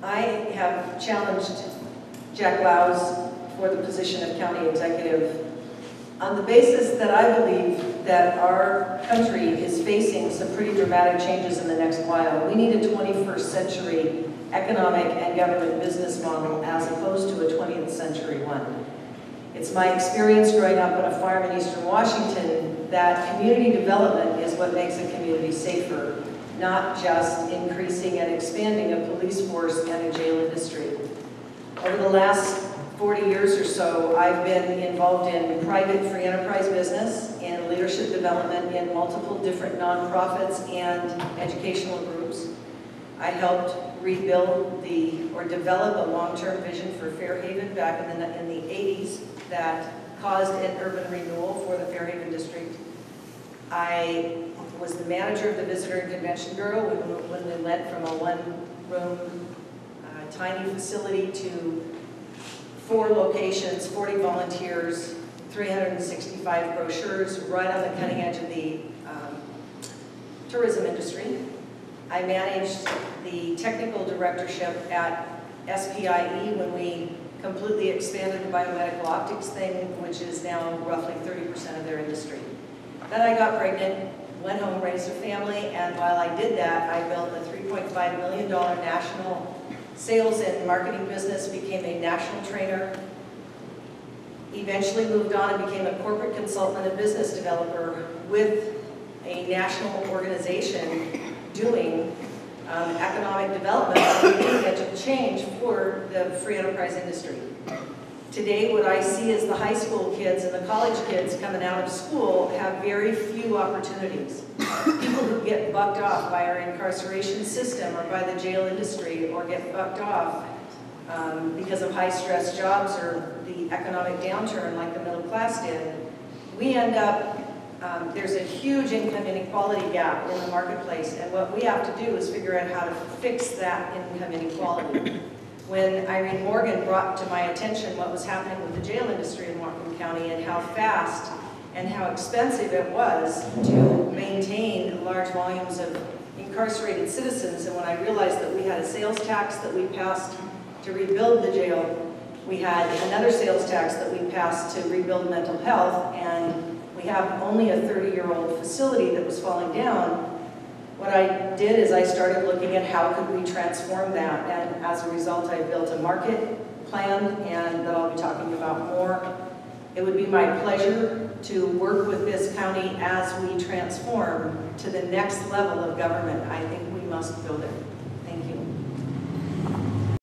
I have challenged Jack Lowes for the position of county executive on the basis that I believe that our country is facing some pretty dramatic changes in the next while. We need a 21st century economic and government business model as opposed to a 20th century one. It's my experience growing up on a farm in eastern Washington that community development is what makes a community safer, not just increasing and expanding a police force and a jail industry. Over the last 40 years or so, I've been involved in private free enterprise business and leadership development in multiple different nonprofits and educational groups. I helped rebuild develop a long-term vision for Fairhaven back in the 80s that caused an urban renewal for the Fairhaven district. I was the manager of the Visitor and Convention Bureau when we went from a one-room tiny facility to 4 locations, 40 volunteers, 365 brochures, right on the cutting edge of the tourism industry. I managed the technical directorship at SPIE when we completely expanded the biomedical optics thing, which is now roughly 30% of their industry. Then I got pregnant, went home, raised a family, and while I did that, I built a $3.5 million national sales and marketing business, became a national trainer, eventually moved on and became a corporate consultant and business developer with a national organization doing economic development and leading edge of change for the free enterprise industry. Today, what I see is the high school kids and the college kids coming out of school have very few opportunities. People who get bucked off by our incarceration system or by the jail industry or get bucked off because of high-stress jobs or the economic downturn like the middle class did, we end up, there's a huge income inequality gap in the marketplace, and what we have to do is figure out how to fix that income inequality. When Irene Morgan brought to my attention what was happening with the jail industry in Whatcom County and how fast and how expensive it was to maintain large volumes of incarcerated citizens, and when I realized that we had a sales tax that we passed to rebuild the jail, we had another sales tax that we passed to rebuild mental health, and we have only a 30-year-old facility that was falling down. What I did is I started looking at how could we transform that, and as a result I built a market plan, and that I'll be talking about more. It would be my pleasure to work with this county as we transform to the next level of government. I think we must build it.